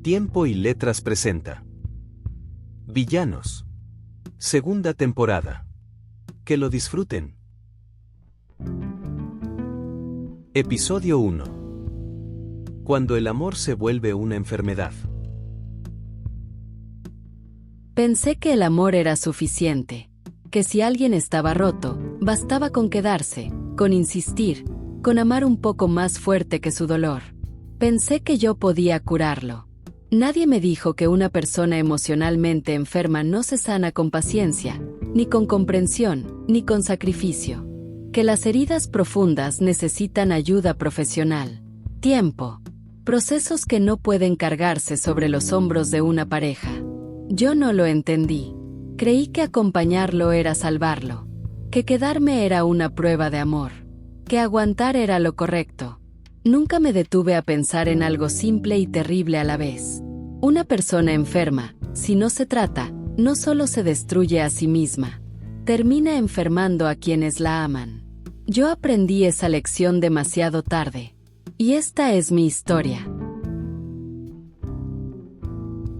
Tiempo y Letras presenta Villanos. Segunda temporada. Que lo disfruten. Episodio 1. Cuando el amor se vuelve una enfermedad. Pensé que el amor era suficiente, que si alguien estaba roto, bastaba con quedarse, con insistir, con amar un poco más fuerte que su dolor. Pensé que yo podía curarlo. Nadie me dijo que una persona emocionalmente enferma no se sana con paciencia, ni con comprensión, ni con sacrificio. Que las heridas profundas necesitan ayuda profesional, tiempo, procesos que no pueden cargarse sobre los hombros de una pareja. Yo no lo entendí. Creí que acompañarlo era salvarlo, que quedarme era una prueba de amor, que aguantar era lo correcto. Nunca me detuve a pensar en algo simple y terrible a la vez. Una persona enferma, si no se trata, no solo se destruye a sí misma, termina enfermando a quienes la aman. Yo aprendí esa lección demasiado tarde. Y esta es mi historia.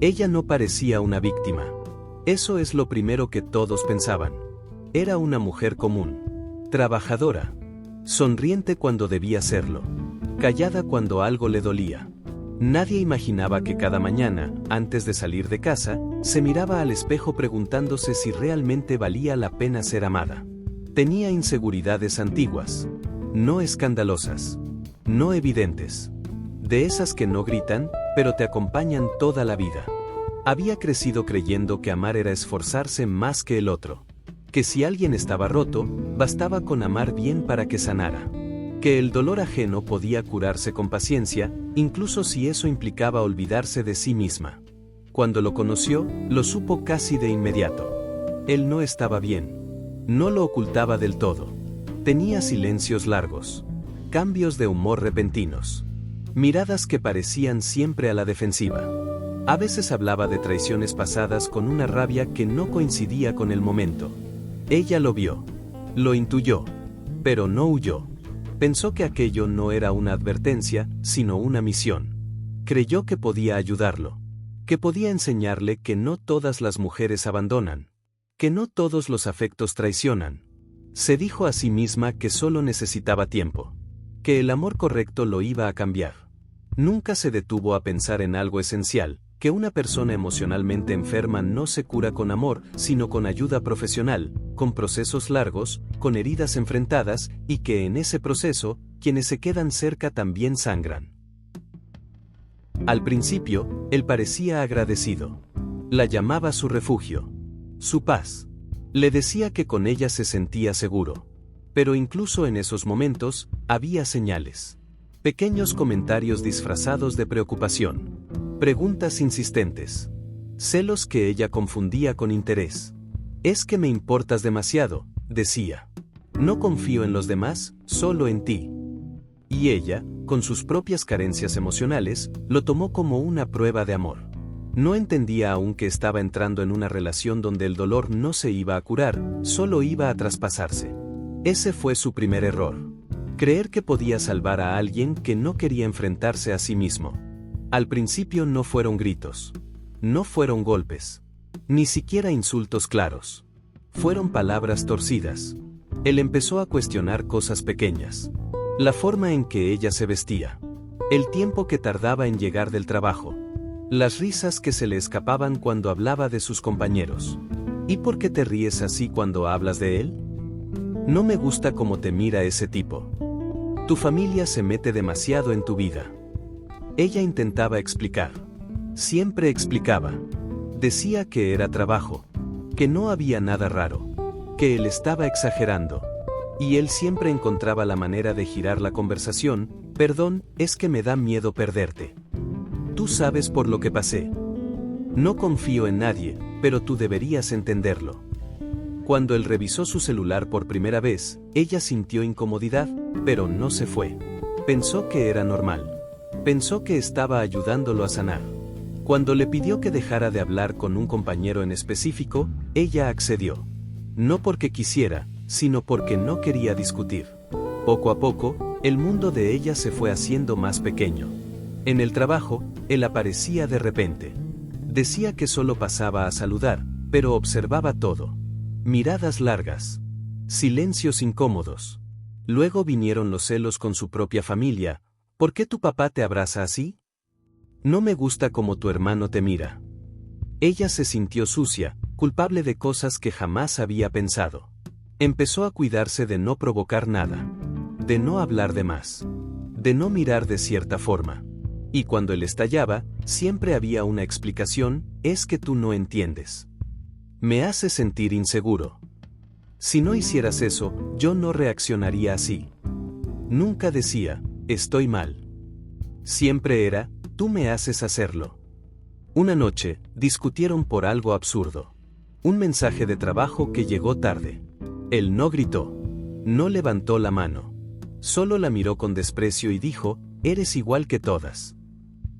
Ella no parecía una víctima. Eso es lo primero que todos pensaban. Era una mujer común, trabajadora, sonriente cuando debía serlo, callada cuando algo le dolía. Nadie imaginaba que cada mañana, antes de salir de casa, se miraba al espejo preguntándose si realmente valía la pena ser amada. Tenía inseguridades antiguas, no escandalosas, no evidentes. De esas que no gritan, pero te acompañan toda la vida. Había crecido creyendo que amar era esforzarse más que el otro. Que si alguien estaba roto, bastaba con amar bien para que sanara. Que el dolor ajeno podía curarse con paciencia, incluso si eso implicaba olvidarse de sí misma. Cuando lo conoció, lo supo casi de inmediato. Él no estaba bien. No lo ocultaba del todo. Tenía silencios largos, cambios de humor repentinos, miradas que parecían siempre a la defensiva. A veces hablaba de traiciones pasadas con una rabia que no coincidía con el momento. Ella lo vio, lo intuyó, pero no huyó. Pensó que aquello no era una advertencia, sino una misión. Creyó que podía ayudarlo, que podía enseñarle que no todas las mujeres abandonan, que no todos los afectos traicionan. Se dijo a sí misma que solo necesitaba tiempo, que el amor correcto lo iba a cambiar. Nunca se detuvo a pensar en algo esencial, que una persona emocionalmente enferma no se cura con amor, sino con ayuda profesional, con procesos largos, con heridas enfrentadas, y que en ese proceso, quienes se quedan cerca también sangran. Al principio, él parecía agradecido. La llamaba su refugio, su paz. Le decía que con ella se sentía seguro. Pero incluso en esos momentos, había señales. Pequeños comentarios disfrazados de preocupación. Preguntas insistentes. Celos que ella confundía con interés. Es que me importas demasiado, decía. No confío en los demás, solo en ti. Y ella, con sus propias carencias emocionales, lo tomó como una prueba de amor. No entendía aún que estaba entrando en una relación donde el dolor no se iba a curar, solo iba a traspasarse. Ese fue su primer error. Creer que podía salvar a alguien que no quería enfrentarse a sí mismo. Al principio no fueron gritos. No fueron golpes. Ni siquiera insultos claros. Fueron palabras torcidas. Él empezó a cuestionar cosas pequeñas. La forma en que ella se vestía. El tiempo que tardaba en llegar del trabajo. Las risas que se le escapaban cuando hablaba de sus compañeros. ¿Y por qué te ríes así cuando hablas de él? No me gusta cómo te mira ese tipo. Tu familia se mete demasiado en tu vida. Ella intentaba explicar. Siempre explicaba. Decía que era trabajo, que no había nada raro, que él estaba exagerando. Y él siempre encontraba la manera de girar la conversación. Perdón, es que me da miedo perderte. Tú sabes por lo que pasé. No confío en nadie, pero tú deberías entenderlo. Cuando él revisó su celular por primera vez, ella sintió incomodidad, pero no se fue. Pensó que era normal. Pensó que estaba ayudándolo a sanar. Cuando le pidió que dejara de hablar con un compañero en específico, ella accedió. No porque quisiera, sino porque no quería discutir. Poco a poco, el mundo de ella se fue haciendo más pequeño. En el trabajo, él aparecía de repente. Decía que solo pasaba a saludar, pero observaba todo. Miradas largas. Silencios incómodos. Luego vinieron los celos con su propia familia. ¿Por qué tu papá te abraza así? No me gusta como tu hermano te mira. Ella se sintió sucia, culpable de cosas que jamás había pensado. Empezó a cuidarse de no provocar nada. De no hablar de más. De no mirar de cierta forma. Y cuando él estallaba, siempre había una explicación: es que tú no entiendes. Me hace sentir inseguro. Si no hicieras eso, yo no reaccionaría así. Nunca decía, estoy mal. Siempre era, tú me haces hacerlo. Una noche, discutieron por algo absurdo. Un mensaje de trabajo que llegó tarde. Él no gritó. No levantó la mano. Solo la miró con desprecio y dijo, eres igual que todas.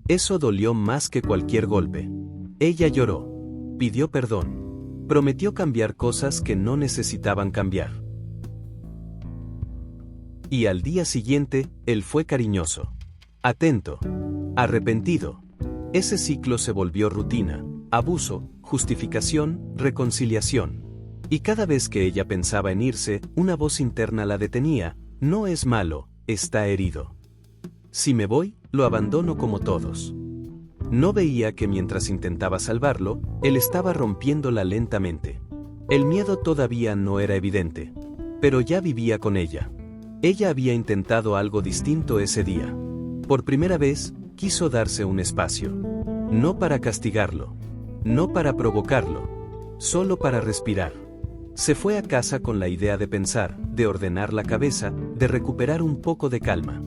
Eso dolió más que cualquier golpe. Ella lloró. Pidió perdón. Prometió cambiar cosas que no necesitaban cambiar. Y al día siguiente, él fue cariñoso. Atento. Arrepentido. Ese ciclo se volvió rutina, abuso, justificación, reconciliación. Y cada vez que ella pensaba en irse, una voz interna la detenía: no es malo, está herido. Si me voy, lo abandono como todos. No veía que mientras intentaba salvarlo, él estaba rompiéndola lentamente. El miedo todavía no era evidente, pero ya vivía con ella. Ella había intentado algo distinto ese día. Por primera vez, quiso darse un espacio. No para castigarlo. No para provocarlo. Solo para respirar. Se fue a casa con la idea de pensar, de ordenar la cabeza, de recuperar un poco de calma.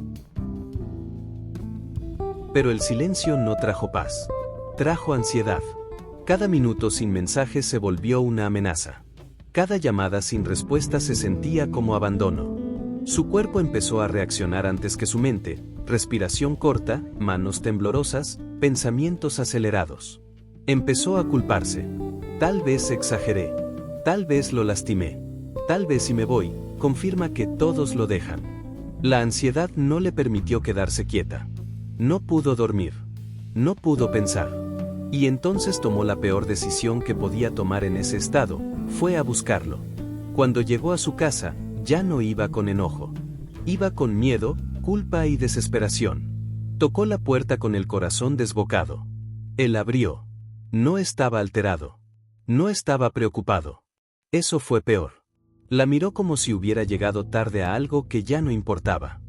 Pero el silencio no trajo paz. Trajo ansiedad. Cada minuto sin mensajes se volvió una amenaza. Cada llamada sin respuesta se sentía como abandono. Su cuerpo empezó a reaccionar antes que su mente: respiración corta, manos temblorosas, pensamientos acelerados. Empezó a culparse. Tal vez exageré. Tal vez lo lastimé. Tal vez si me voy, confirma que todos lo dejan. La ansiedad no le permitió quedarse quieta. No pudo dormir. No pudo pensar. Y entonces tomó la peor decisión que podía tomar en ese estado: fue a buscarlo. Cuando llegó a su casa, ya no iba con enojo. Iba con miedo, culpa y desesperación. Tocó la puerta con el corazón desbocado. Él abrió. No estaba alterado. No estaba preocupado. Eso fue peor. La miró como si hubiera llegado tarde a algo que ya no importaba.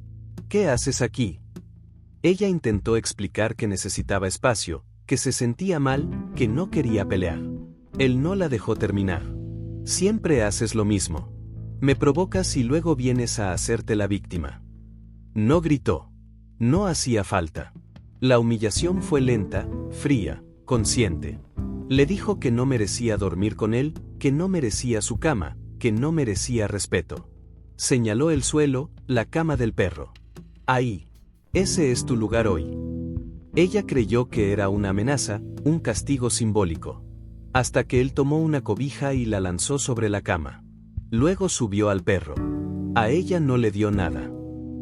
¿Qué haces aquí? Ella intentó explicar que necesitaba espacio, que se sentía mal, que no quería pelear. Él no la dejó terminar. Siempre haces lo mismo. Me provocas y luego vienes a hacerte la víctima. No gritó. No hacía falta. La humillación fue lenta, fría, consciente. Le dijo que no merecía dormir con él, que no merecía su cama, que no merecía respeto. Señaló el suelo, la cama del perro. Ahí. Ese es tu lugar hoy. Ella creyó que era una amenaza, un castigo simbólico. Hasta que él tomó una cobija y la lanzó sobre la cama. Luego subió al perro. A ella no le dio nada.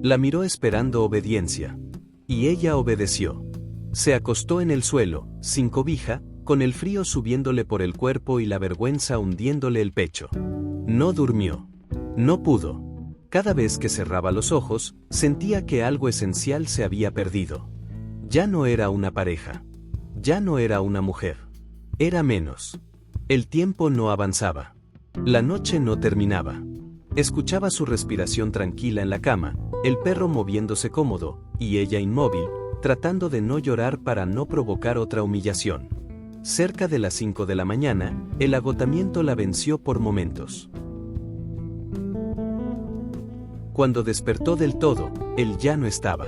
La miró esperando obediencia. Y ella obedeció. Se acostó en el suelo, sin cobija, con el frío subiéndole por el cuerpo y la vergüenza hundiéndole el pecho. No durmió. No pudo. Cada vez que cerraba los ojos, sentía que algo esencial se había perdido. Ya no era una pareja. Ya no era una mujer. Era menos. El tiempo no avanzaba. La noche no terminaba. Escuchaba su respiración tranquila en la cama, el perro moviéndose cómodo, y ella inmóvil, tratando de no llorar para no provocar otra humillación. Cerca de las 5 de la mañana, el agotamiento la venció por momentos. Cuando despertó del todo, él ya no estaba.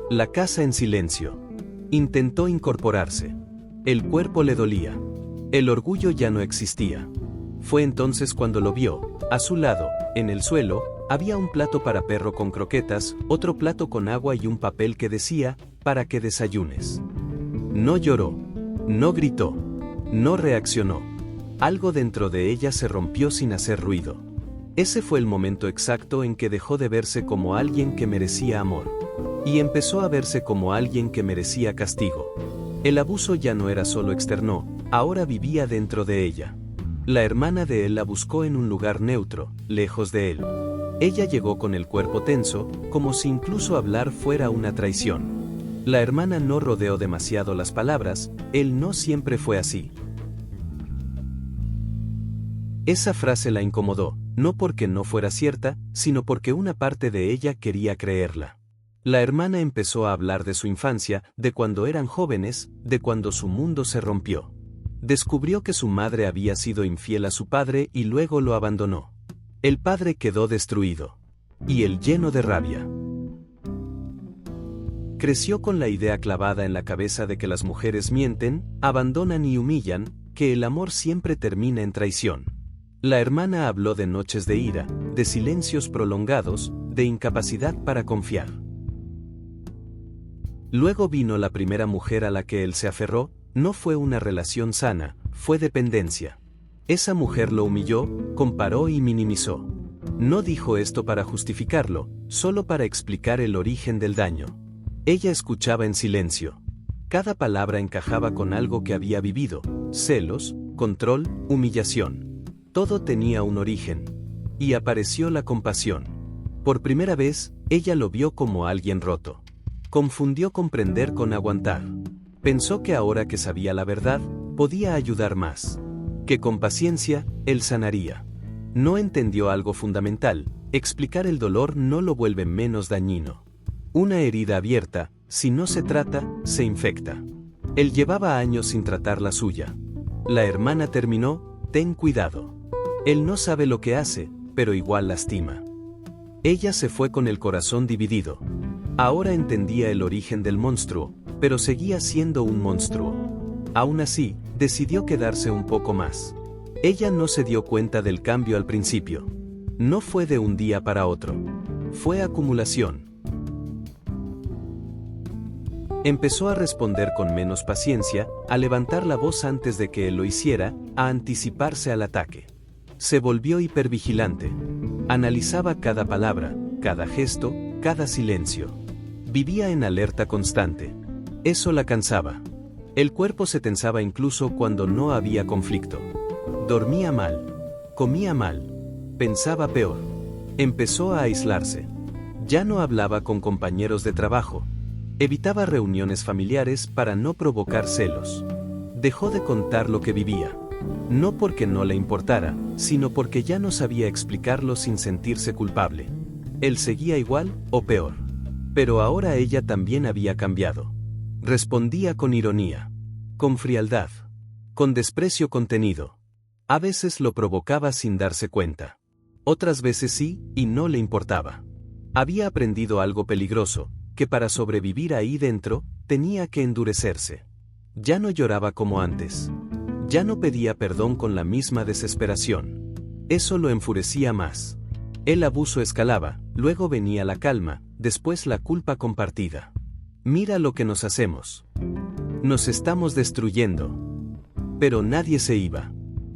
La casa en silencio. Intentó incorporarse. El cuerpo le dolía. El orgullo ya no existía. Fue entonces cuando lo vio. A su lado, en el suelo, había un plato para perro con croquetas, otro plato con agua y un papel que decía, para que desayunes. No lloró. No gritó. No reaccionó. Algo dentro de ella se rompió sin hacer ruido. Ese fue el momento exacto en que dejó de verse como alguien que merecía amor. y empezó a verse como alguien que merecía castigo. El abuso ya no era solo externo, ahora vivía dentro de ella. La hermana de él la buscó en un lugar neutro, lejos de él. Ella llegó con el cuerpo tenso, como si incluso hablar fuera una traición. La hermana no rodeó demasiado las palabras, él no siempre fue así. Esa frase la incomodó, no porque no fuera cierta, sino porque una parte de ella quería creerla. La hermana empezó a hablar de su infancia, de cuando eran jóvenes, de cuando su mundo se rompió. Descubrió que su madre había sido infiel a su padre y luego lo abandonó. El padre quedó destruido. Y él lleno de rabia. Creció con la idea clavada en la cabeza de que las mujeres mienten, abandonan y humillan, que el amor siempre termina en traición. La hermana habló de noches de ira, de silencios prolongados, de incapacidad para confiar. Luego vino la primera mujer a la que él se aferró, no fue una relación sana, fue dependencia. Esa mujer lo humilló, comparó y minimizó. No dijo esto para justificarlo, solo para explicar el origen del daño. Ella escuchaba en silencio. Cada palabra encajaba con algo que había vivido: celos, control, humillación. Todo tenía un origen. Y apareció la compasión. Por primera vez, ella lo vio como alguien roto. Confundió comprender con aguantar. Pensó que ahora que sabía la verdad, podía ayudar más. Que con paciencia, él sanaría. No entendió algo fundamental: explicar el dolor no lo vuelve menos dañino. Una herida abierta, si no se trata, se infecta. Él llevaba años sin tratar la suya. La hermana terminó: ten cuidado. Él no sabe lo que hace, pero igual lastima. Ella se fue con el corazón dividido. Ahora entendía el origen del monstruo, pero seguía siendo un monstruo. Aún así, decidió quedarse un poco más. Ella no se dio cuenta del cambio al principio. No fue de un día para otro. Fue acumulación. Empezó a responder con menos paciencia, a levantar la voz antes de que él lo hiciera, a anticiparse al ataque. Se volvió hipervigilante. Analizaba cada palabra, cada gesto, cada silencio. Vivía en alerta constante. Eso la cansaba. El cuerpo se tensaba incluso cuando no había conflicto. Dormía mal. Comía mal. Pensaba peor. Empezó a aislarse. Ya no hablaba con compañeros de trabajo. Evitaba reuniones familiares para no provocar celos. Dejó de contar lo que vivía. No porque no le importara, sino porque ya no sabía explicarlo sin sentirse culpable. Él seguía igual, o peor. Pero ahora ella también había cambiado. Respondía con ironía. Con frialdad. Con desprecio contenido. A veces lo provocaba sin darse cuenta. Otras veces sí, y no le importaba. Había aprendido algo peligroso, que para sobrevivir ahí dentro, tenía que endurecerse. Ya no lloraba como antes. Ya no pedía perdón con la misma desesperación. Eso lo enfurecía más. El abuso escalaba, luego venía la calma, después la culpa compartida. Mira lo que nos hacemos. Nos estamos destruyendo. Pero nadie se iba.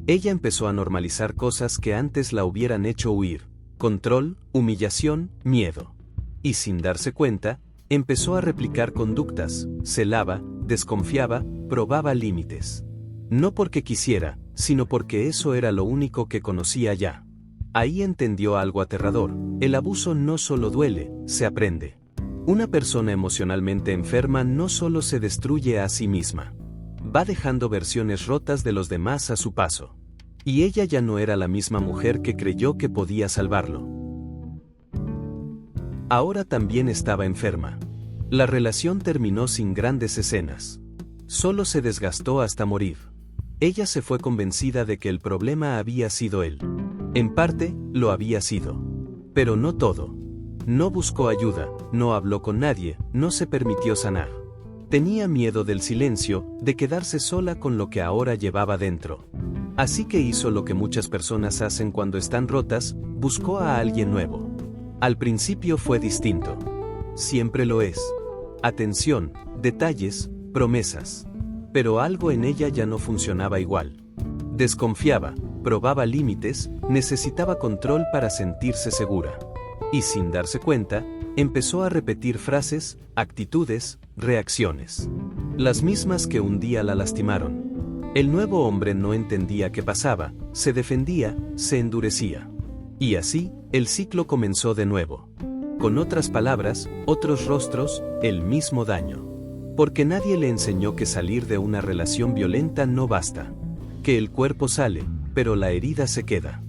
Ella empezó a normalizar cosas que antes la hubieran hecho huir: control, humillación, miedo. Y sin darse cuenta, empezó a replicar conductas: celaba, desconfiaba, probaba límites. No porque quisiera, sino porque eso era lo único que conocía ya. Ahí entendió algo aterrador: el abuso no solo duele, se aprende. Una persona emocionalmente enferma no solo se destruye a sí misma. Va dejando versiones rotas de los demás a su paso. Y ella ya no era la misma mujer que creyó que podía salvarlo. Ahora también estaba enferma. La relación terminó sin grandes escenas. Solo se desgastó hasta morir. Ella se fue convencida de que el problema había sido él. En parte, lo había sido. Pero no todo. No buscó ayuda, no habló con nadie, no se permitió sanar. Tenía miedo del silencio, de quedarse sola con lo que ahora llevaba dentro. Así que hizo lo que muchas personas hacen cuando están rotas: buscó a alguien nuevo. Al principio fue distinto. Siempre lo es. Atención, detalles, promesas. Pero algo en ella ya no funcionaba igual. Desconfiaba, probaba límites, necesitaba control para sentirse segura. Y sin darse cuenta, Empezó a repetir frases, actitudes, reacciones. Las mismas que un día la lastimaron. El nuevo hombre no entendía qué pasaba, se defendía, se endurecía. Y así, el ciclo comenzó de nuevo. Con otras palabras, otros rostros, el mismo daño. Porque nadie le enseñó que salir de una relación violenta no basta. Que el cuerpo sale, pero la herida se queda.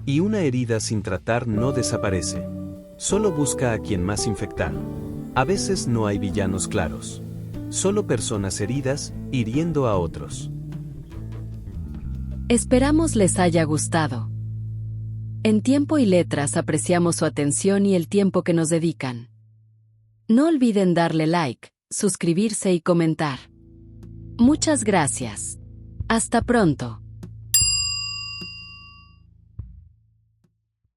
Y una herida sin tratar no desaparece. Solo busca a quien más infectar. A veces no hay villanos claros. Solo personas heridas, hiriendo a otros. Esperamos les haya gustado. En Tiempo y Letras apreciamos su atención y el tiempo que nos dedican. No olviden darle like, suscribirse y comentar. Muchas gracias. Hasta pronto.